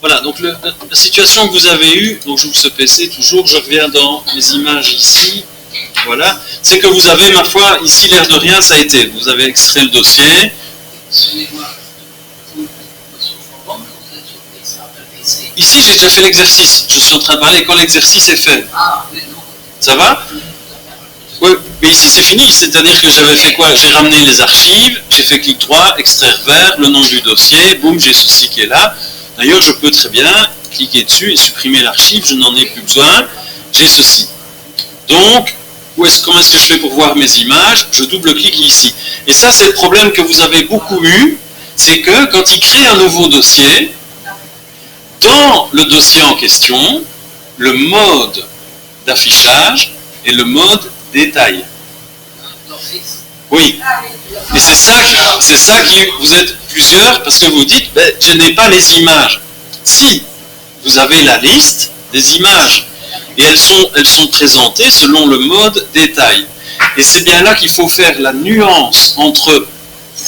Voilà, donc la situation que vous avez eue, donc j'ouvre ce PC toujours, je reviens dans les images ici, voilà, c'est que vous avez, ma foi, ici l'air de rien, ça a été, vous avez extrait le dossier. Ici j'ai déjà fait l'exercice, je suis en train de parler quand l'exercice est fait. Ça va? Oui, mais ici c'est fini, c'est-à-dire que j'avais fait quoi? J'ai ramené les archives, j'ai fait clic droit, extraire vers, le nom du dossier, boum, j'ai ceci qui est là. D'ailleurs, je peux très bien cliquer dessus et supprimer l'archive, je n'en ai plus besoin, j'ai ceci. Donc, comment est-ce que je fais pour voir mes images? Je double-clique ici. Et ça, c'est le problème que vous avez beaucoup eu, c'est que quand il crée un nouveau dossier, dans le dossier en question, le mode d'affichage est le mode détail. Oui. Et c'est ça qui vous êtes plusieurs, parce que vous dites, ben, je n'ai pas les images. Si, vous avez la liste des images. Et elles sont présentées selon le mode détail. Et c'est bien là qu'il faut faire la nuance entre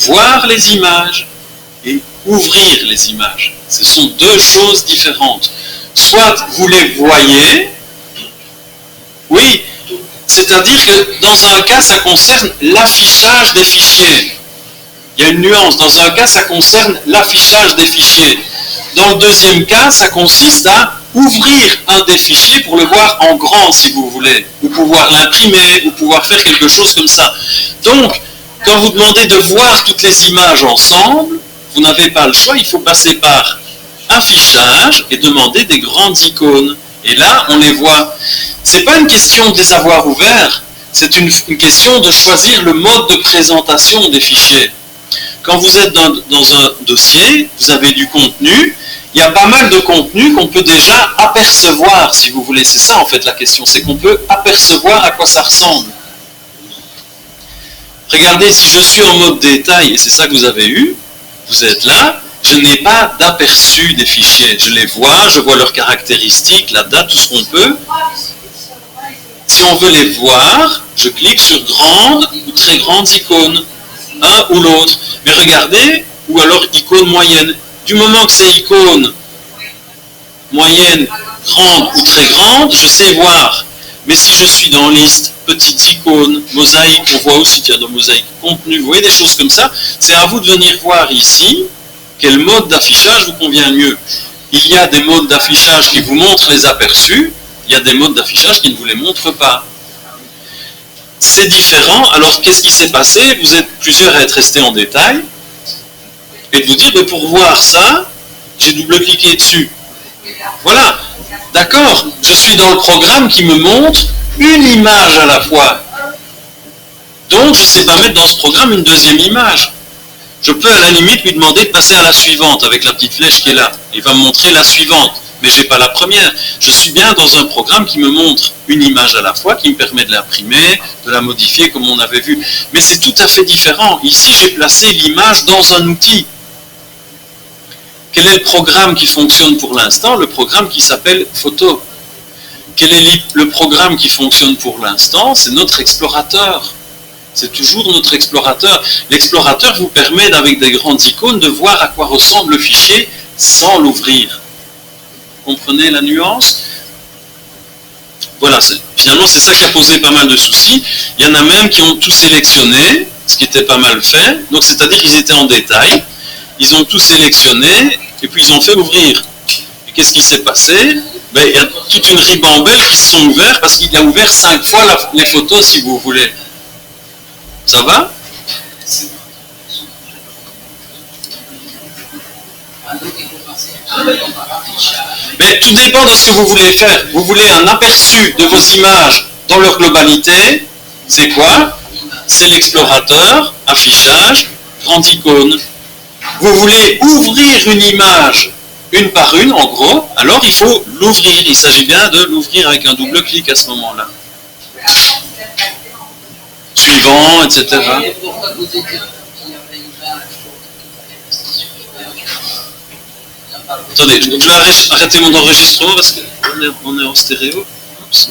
voir les images et ouvrir les images. Ce sont deux choses différentes. Soit vous les voyez, oui, c'est-à-dire que dans un cas, ça concerne l'affichage des fichiers. Il y a une nuance. Dans un cas, ça concerne l'affichage des fichiers. Dans le deuxième cas, ça consiste à ouvrir un des fichiers pour le voir en grand, si vous voulez, ou pouvoir l'imprimer, ou pouvoir faire quelque chose comme ça. Donc, quand vous demandez de voir toutes les images ensemble, vous n'avez pas le choix, il faut passer par affichage et demander des grandes icônes. Et là, on les voit. C'est pas une question de les avoir ouverts, c'est une question de choisir le mode de présentation des fichiers. Quand vous êtes dans un dossier, vous avez du contenu, il y a pas mal de contenu qu'on peut déjà apercevoir, si vous voulez. C'est ça en fait la question, c'est qu'on peut apercevoir à quoi ça ressemble. Regardez, si je suis en mode détail, et c'est ça que vous avez eu, vous êtes là, je n'ai pas d'aperçu des fichiers. Je les vois, je vois leurs caractéristiques, la date, tout ce qu'on peut. Si on veut les voir, je clique sur grande ou très grande icône, un ou l'autre. Mais regardez, ou alors icône moyenne. Du moment que c'est icône moyenne, grande ou très grande, je sais voir. Mais si je suis dans liste, petites icônes, mosaïque, on voit aussi qu'il y a de mosaïque, contenu, vous voyez des choses comme ça, c'est à vous de venir voir ici quel mode d'affichage vous convient mieux. Il y a des modes d'affichage qui vous montrent les aperçus, il y a des modes d'affichage qui ne vous les montrent pas. C'est différent, alors qu'est-ce qui s'est passé? Vous êtes plusieurs à être restés en détail, et de vous dire, mais pour voir ça, j'ai double-cliqué dessus. Voilà, d'accord, je suis dans le programme qui me montre une image à la fois. Donc, je ne sais pas mettre dans ce programme une deuxième image. Je peux à la limite lui demander de passer à la suivante avec la petite flèche qui est là. Il va me montrer la suivante, mais je n'ai pas la première. Je suis bien dans un programme qui me montre une image à la fois, qui me permet de l'imprimer, de la modifier comme on avait vu. Mais c'est tout à fait différent. Ici, j'ai placé l'image dans un outil. Quel est le programme qui fonctionne pour l'instant? Le programme qui s'appelle Photo. Quel est le programme qui fonctionne pour l'instant? C'est notre explorateur. C'est toujours notre explorateur. L'explorateur vous permet, avec des grandes icônes, de voir à quoi ressemble le fichier sans l'ouvrir. Comprenez la nuance? Voilà, finalement c'est ça qui a posé pas mal de soucis. Il y en a même qui ont tout sélectionné, ce qui était pas mal fait. Donc c'est-à-dire qu'ils étaient en détail. Ils ont tout sélectionné et puis ils ont fait ouvrir. Et qu'est-ce qui s'est passé? Ben, il y a toute une ribambelle qui se sont ouverts parce qu'il a ouvert 5 fois les photos, si vous voulez. Ça va? Mais tout dépend de ce que vous voulez faire. Vous voulez un aperçu de vos images dans leur globalité. C'est quoi? C'est l'explorateur, affichage, grande icône. Vous voulez ouvrir une image une par une, en gros, alors il faut l'ouvrir. Il s'agit bien de l'ouvrir avec un double clic à ce moment-là. Suivant, etc. Attendez, je vais arrêter mon enregistrement parce qu'on est en stéréo. Oups.